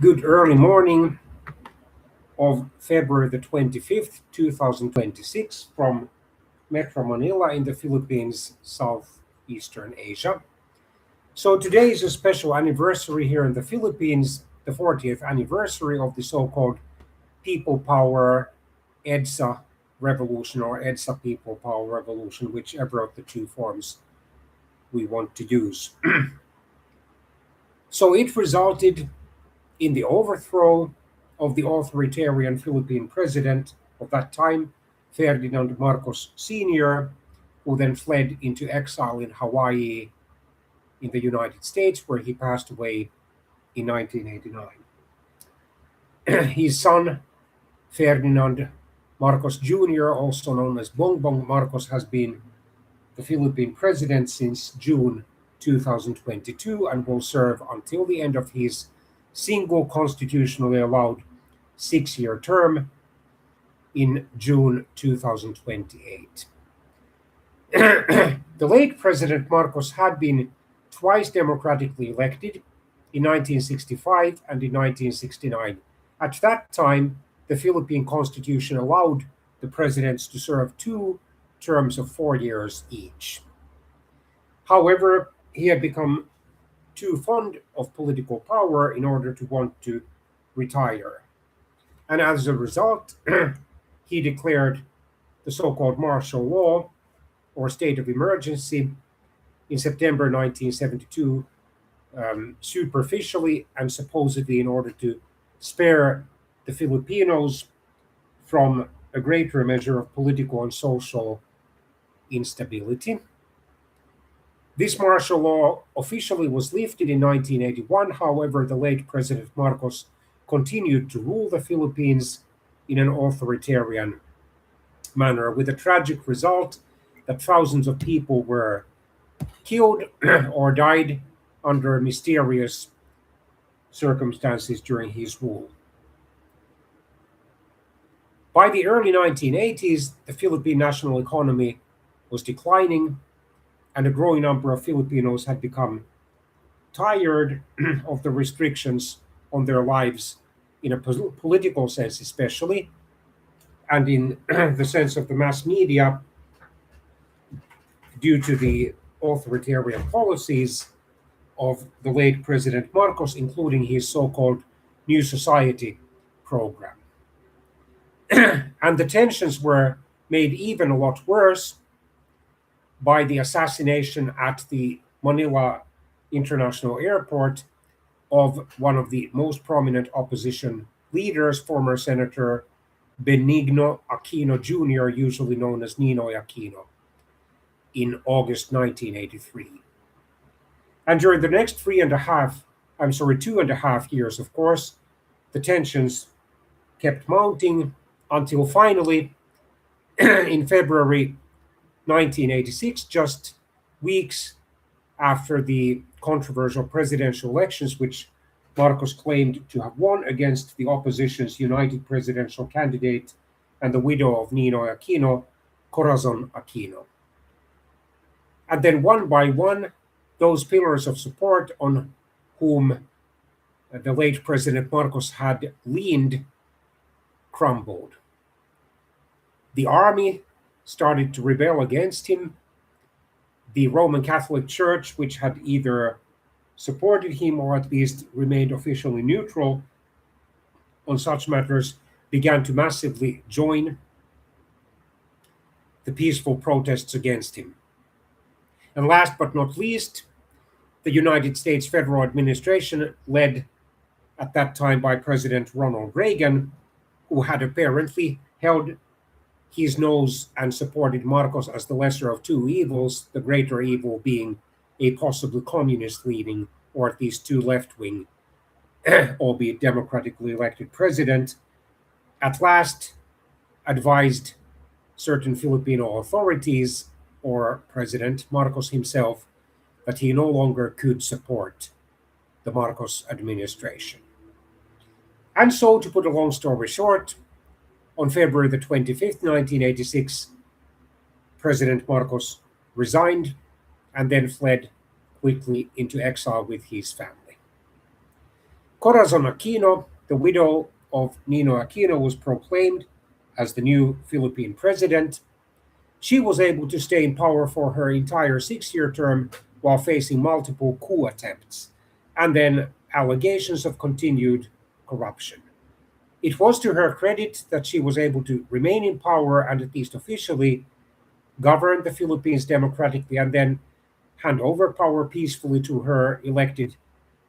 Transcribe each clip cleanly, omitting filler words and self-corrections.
Good early morning of February the 25th, 2026, from Metro Manila in the Philippines, southeastern Asia. So today is a special anniversary here in the Philippines, the 40th anniversary of the so-called People Power EDSA revolution, or EDSA People Power Revolution, whichever of the two forms we want to use. So it resulted in the overthrow of the authoritarian Philippine president of that time, Ferdinand Marcos Sr., who then fled into exile in Hawaii in the United States, where he passed away in 1989. His son, Ferdinand Marcos Jr., also known as Bongbong Marcos, has been the Philippine president since June 2022 and will serve until the end of his single constitutionally allowed 6-year term in June 2028. The late President Marcos had been twice democratically elected in 1965 and in 1969. At that time, the Philippine Constitution allowed the presidents to serve two terms of 4 years each. However, he had become too fond of political power in order to want to retire. And as a result, he declared the so called martial law or state of emergency in September 1972, superficially and supposedly in order to spare the Filipinos from a greater measure of political and social instability. This martial law officially was lifted in 1981. However, the late President Marcos continued to rule the Philippines in an authoritarian manner, with a tragic result that thousands of people were killed or died under mysterious circumstances during his rule. By the early 1980s, the Philippine national economy was declining, and a growing number of Filipinos had become tired of the restrictions on their lives in a political sense, especially, and in the sense of the mass media, due to the authoritarian policies of the late President Marcos, including his so called New Society program. And the tensions were made even a lot worse by the assassination at the Manila International Airport of one of the most prominent opposition leaders, former Senator Benigno Aquino Jr., usually known as Ninoy Aquino, in August 1983. And during the next 2.5 years, of course, the tensions kept mounting until finally, in February 1986, just weeks after the controversial presidential elections, which Marcos claimed to have won against the opposition's united presidential candidate and the widow of Ninoy Aquino, Corazon Aquino. And then one by one, those pillars of support on whom the late President Marcos had leaned crumbled. The army started to rebel against him. The Roman Catholic Church, which had either supported him or at least remained officially neutral on such matters, began to massively join the peaceful protests against him. And last but not least, the United States federal administration, led at that time by President Ronald Reagan, who had apparently held his nose and supported Marcos as the lesser of two evils, the greater evil being a possibly communist leading, or at least too left wing, albeit democratically elected president, at last advised certain Filipino authorities, or President Marcos himself, that he no longer could support the Marcos administration. And so, to put a long story short, on February the 25th, 1986, President Marcos resigned and then fled quickly into exile with his family. Corazon Aquino, the widow of Nino Aquino, was proclaimed as the new Philippine president. She was able to stay in power for her entire 6 year term while facing multiple coup attempts and then allegations of continued corruption. It was to her credit that she was able to remain in power and, at least officially, govern the Philippines democratically and then hand over power peacefully to her elected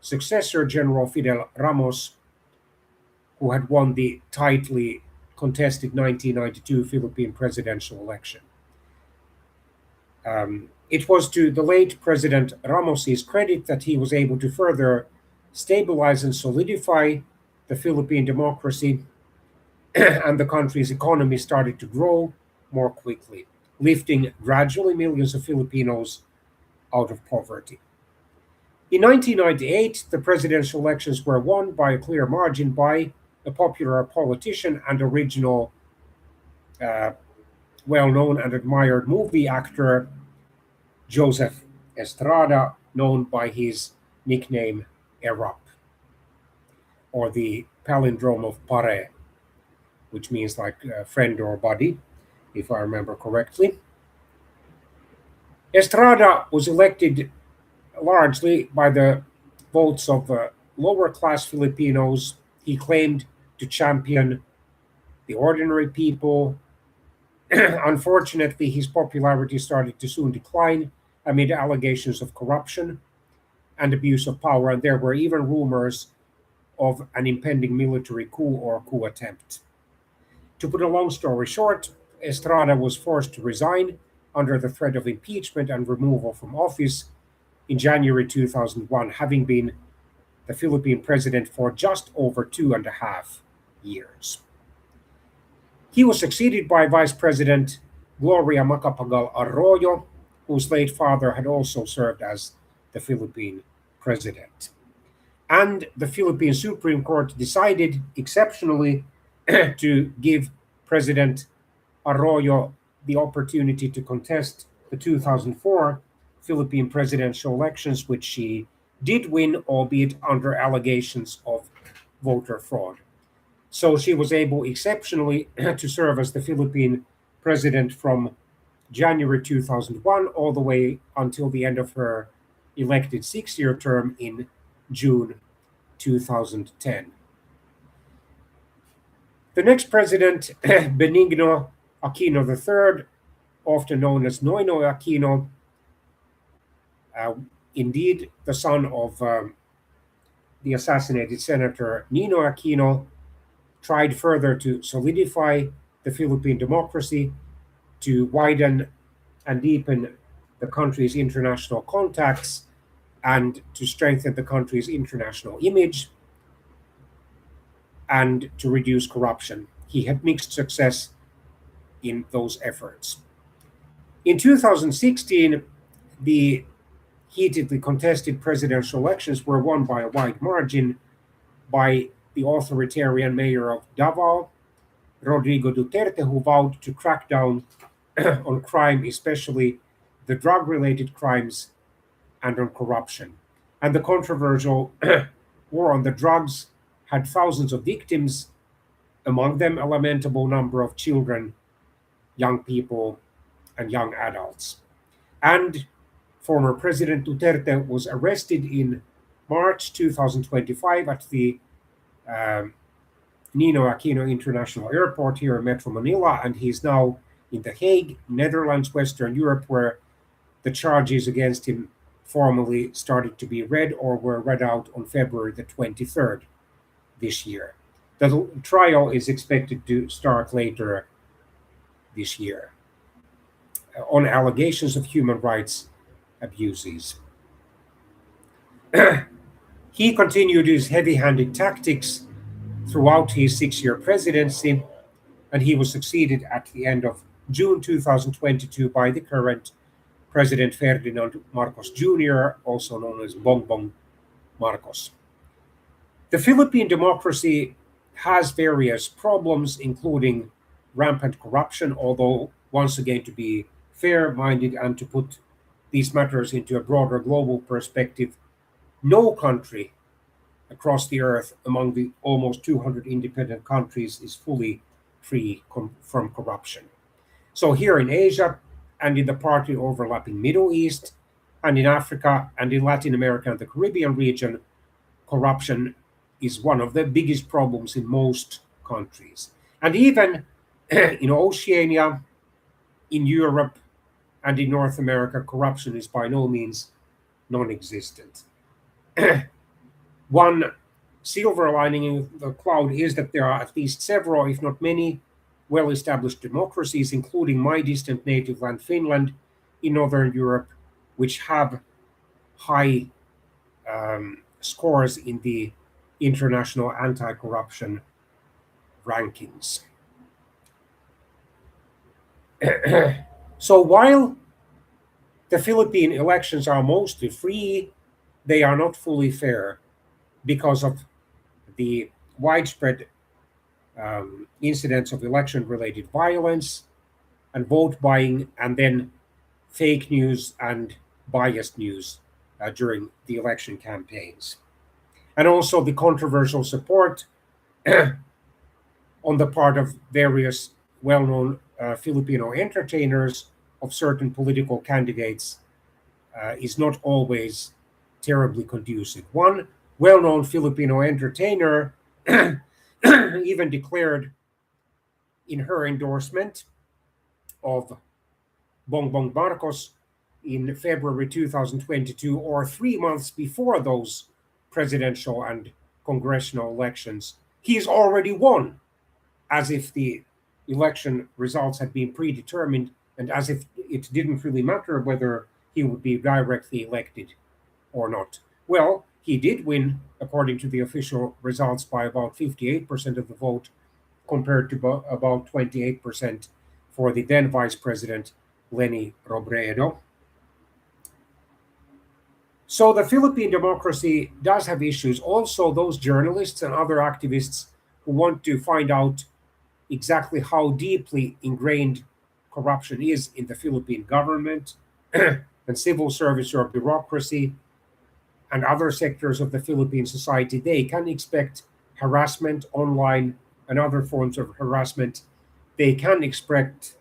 successor, General Fidel Ramos, who had won the tightly contested 1992 Philippine presidential election. It was to the late President Ramos's credit that he was able to further stabilize and solidify the Philippine democracy, and the country's economy started to grow more quickly, lifting gradually millions of Filipinos out of poverty. In 1998, the presidential elections were won by a clear margin by a popular politician and original, uh, well known and admired movie actor, Joseph Estrada, known by his nickname Erap, or the palindrome of pare, which means like friend or buddy, if I remember correctly. Estrada was elected largely by the votes of lower class Filipinos. He claimed to champion the ordinary people. Unfortunately, his popularity started to soon decline amid allegations of corruption and abuse of power, and there were even rumors of an impending military coup or coup attempt. To put a long story short, Estrada was forced to resign under the threat of impeachment and removal from office in January 2001, having been the Philippine president for just over 2.5 years. He was succeeded by Vice President Gloria Macapagal Arroyo, whose late father had also served as the Philippine president. And the Philippine Supreme Court decided exceptionally to give President Arroyo the opportunity to contest the 2004 Philippine presidential elections, which she did win, albeit under allegations of voter fraud. So she was able exceptionally to serve as the Philippine president from January 2001 all the way until the end of her elected 6 year term in June 2010. The next president, Benigno Aquino III, often known as Noynoy Aquino, uh, indeed the son of the assassinated Senator Nino Aquino, tried further to solidify the Philippine democracy, to widen and deepen the country's international contacts, and to strengthen the country's international image, and to reduce corruption. He had mixed success in those efforts. In 2016, the heatedly contested presidential elections were won by a wide margin by the authoritarian mayor of Davao, Rodrigo Duterte, who vowed to crack down on crime, especially the drug related crimes, and on corruption. And the controversial war on the drugs had thousands of victims, among them a lamentable number of children, young people, and young adults. And former President Duterte was arrested in March 2025 at the um, Nino Aquino International Airport here in Metro Manila, and he's now in The Hague, Netherlands, Western Europe, where the charges against him formally started to be read or were read out on February the 23rd this year. The trial is expected to start later this year on allegations of human rights abuses. He continued his heavy handed tactics throughout his 6 year presidency, and he was succeeded at the end of June 2022 by the current President Ferdinand Marcos Jr., also known as Bongbong Marcos. The Philippine democracy has various problems, including rampant corruption, although, once again, to be fair minded and to put these matters into a broader global perspective, no country across the earth among the almost 200 independent countries is fully free from corruption. So here in Asia and in the partly overlapping Middle East and in Africa and in Latin America and the Caribbean region, corruption is one of the biggest problems in most countries. And even in Oceania, in Europe, and in North America, corruption is by no means non existent. One silver lining in the cloud is that there are at least several, if not many, well established democracies, including my distant native land, Finland, in Northern Europe, which have high scores in the international anti corruption rankings. So while the Philippine elections are mostly free, they are not fully fair because of the widespread incidents of election related violence and vote buying, and then fake news and biased news during the election campaigns. And also the controversial support on the part of various well known Filipino entertainers of certain political candidates is not always terribly conducive. One well known Filipino entertainer even declared in her endorsement of Bongbong Marcos in February 2022, or 3 months before those presidential and congressional elections, he's already won, as if the election results had been predetermined and as if it didn't really matter whether he would be directly elected or not. Well, he did win, according to the official results, by about 58% of the vote, compared to about 28% for the then Vice President Leni Robredo. So the Philippine democracy does have issues. Also, those journalists and other activists who want to find out exactly how deeply ingrained corruption is in the Philippine government and civil service or bureaucracy and other sectors of the Philippine society, they can expect harassment online and other forms of harassment. They can expect,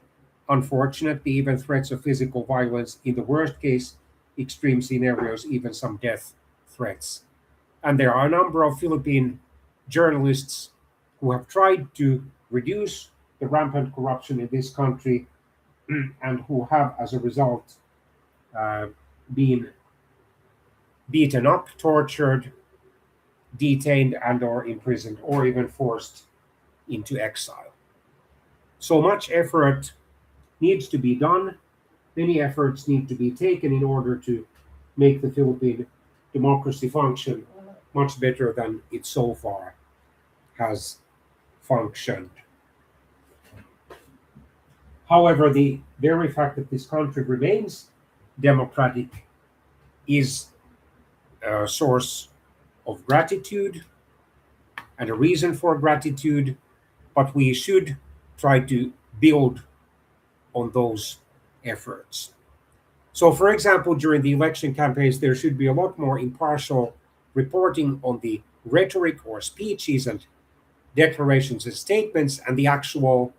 unfortunately, even threats of physical violence, in the worst case, extreme scenarios, even some death threats. And there are a number of Philippine journalists who have tried to reduce the rampant corruption in this country and who have, as a result, been beaten up, tortured, detained, and or imprisoned, or even forced into exile. So much effort needs to be done. Many efforts need to be taken in order to make the Philippine democracy function much better than it so far has functioned. However, the very fact that this country remains democratic is a source of gratitude and a reason for gratitude, but we should try to build on those efforts. So, for example, during the election campaigns, there should be a lot more impartial reporting on the rhetoric or speeches and declarations and statements and the actual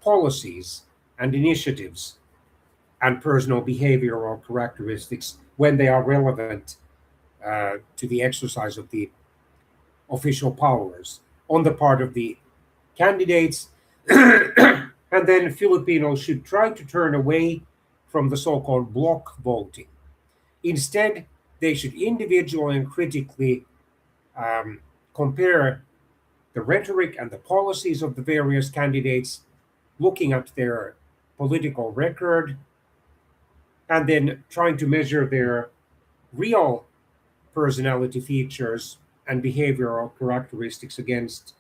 policies and initiatives and personal behavioral characteristics when they are relevant to the exercise of the official powers on the part of the candidates. And then Filipinos should try to turn away from the so-called block voting. Instead, they should individually and critically compare the rhetoric and the policies of the various candidates, looking at their political record, and then trying to measure their real personality features and behavioral characteristics against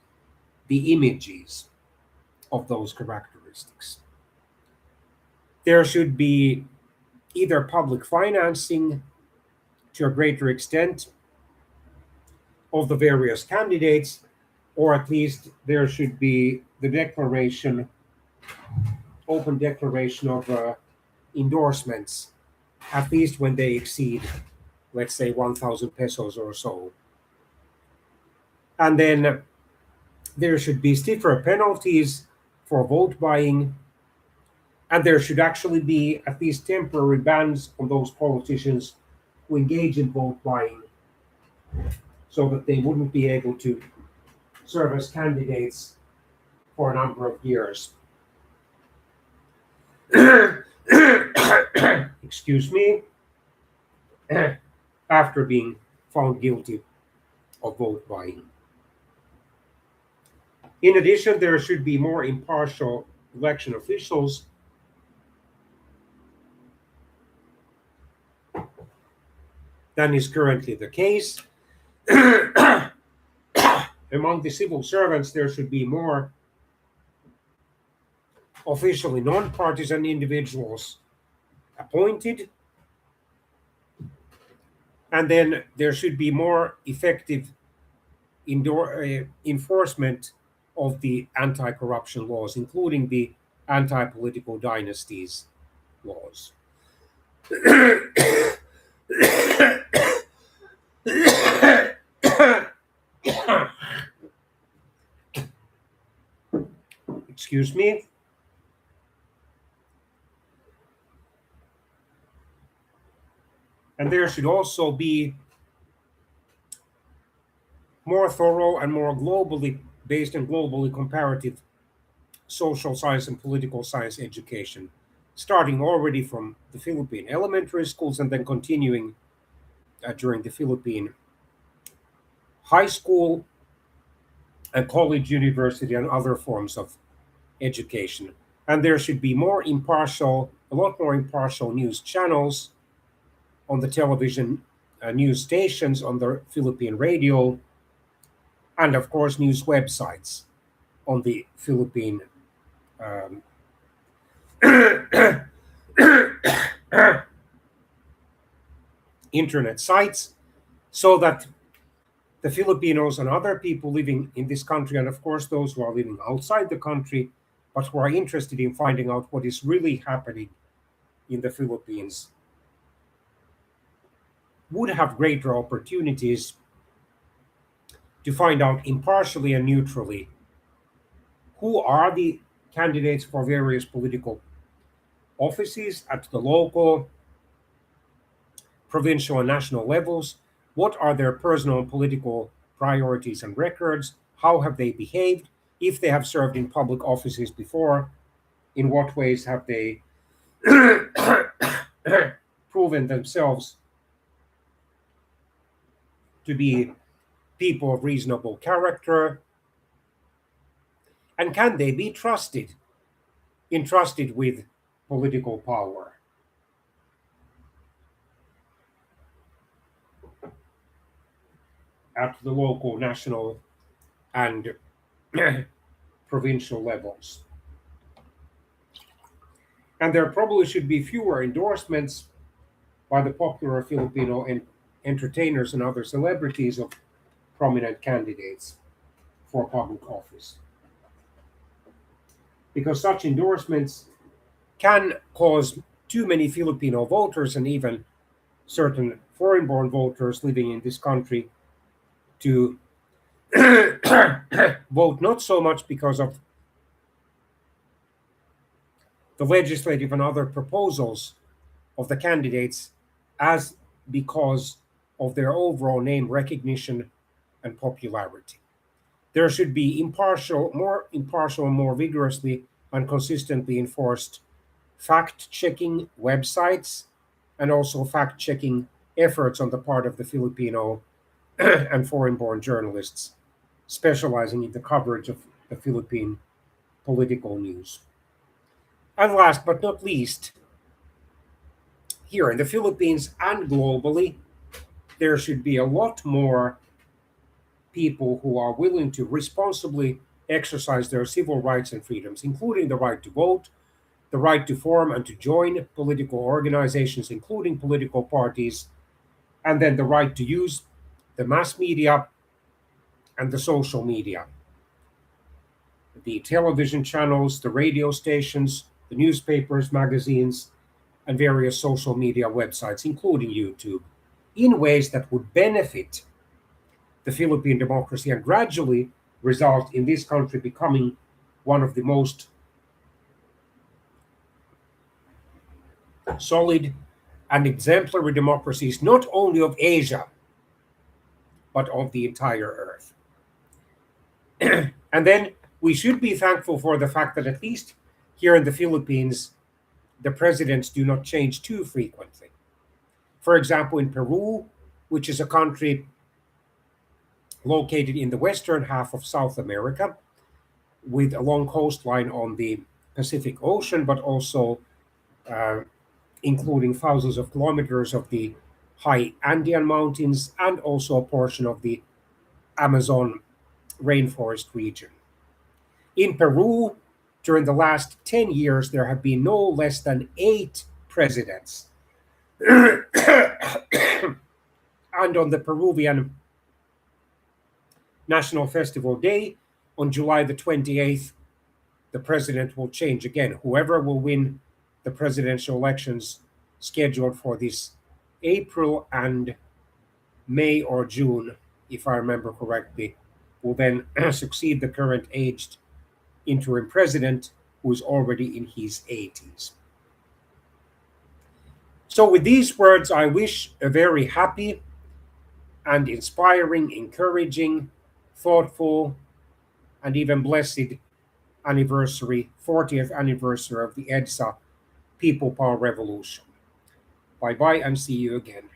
the images of those characteristics. There should be either public financing to a greater extent of the various candidates, or at least there should be the declaration, open declaration of endorsements, at least when they exceed, let's say, 1,000 pesos or so. And then there should be stiffer penalties for vote buying, and there should actually be at least temporary bans on those politicians who engage in vote buying so that they wouldn't be able to serve as candidates for a number of years. Excuse me, after being found guilty of vote buying. In addition, there should be more impartial election officials than is currently the case. Among the civil servants, there should be more officially non-partisan individuals appointed, and then there should be more effective enforcement of the anti-corruption laws, including the anti-political dynasties laws. Excuse me. And there should also be more thorough and more globally based and globally comparative social science and political science education, starting already from the Philippine elementary schools and then continuing during the Philippine high school and college, university, and other forms of education. And there should be more impartial, a lot more impartial news channels on the television, news stations, on the Philippine radio, and of course, news websites on the Philippine internet sites, so that the Filipinos and other people living in this country, and of course those who are living outside the country, but who are interested in finding out what is really happening in the Philippines, would have greater opportunities to find out impartially and neutrally who are the candidates for various political offices at the local, provincial, and national levels. What are their personal and political priorities and records? How have they behaved? If they have served in public offices before, in what ways have they proven themselves to be people of reasonable character? And can they be entrusted with political power? At the local, national, and provincial levels. And there probably should be fewer endorsements by the popular Filipino entertainers and other celebrities of prominent candidates for public office, because such endorsements can cause too many Filipino voters and even certain foreign-born voters living in this country to vote not so much because of the legislative and other proposals of the candidates as because of their overall name recognition and popularity. There should be more impartial, more vigorously and consistently enforced fact-checking websites, and also fact-checking efforts on the part of the Filipino and foreign-born journalists specializing in the coverage of the Philippine political news. And last but not least, here in the Philippines and globally, there should be a lot more people who are willing to responsibly exercise their civil rights and freedoms, including the right to vote, the right to form and to join political organizations, including political parties, and then the right to use the mass media and the social media, the television channels, the radio stations, the newspapers, magazines, and various social media websites, including YouTube, in ways that would benefit the Philippine democracy and gradually result in this country becoming one of the most solid and exemplary democracies, not only of Asia, but of the entire earth. And then we should be thankful for the fact that at least here in the Philippines, the presidents do not change too frequently. For example, in Peru, which is a country located in the western half of South America, with a long coastline on the Pacific Ocean, but also uh, including thousands of kilometers of the high Andean mountains and also a portion of the Amazon rainforest region. In Peru, during the last 10 years, there have been no less than 8 presidents. And on the Peruvian National Festival Day, on July the 28th, the president will change again. Whoever will win the presidential elections scheduled for this April and May or June, if I remember correctly, will then succeed the current aged interim president who is already in his 80s. So, with these words, I wish a very happy and inspiring, encouraging, thoughtful, and even blessed anniversary, 40th anniversary of the EDSA People Power Revolution. Bye bye and see you again.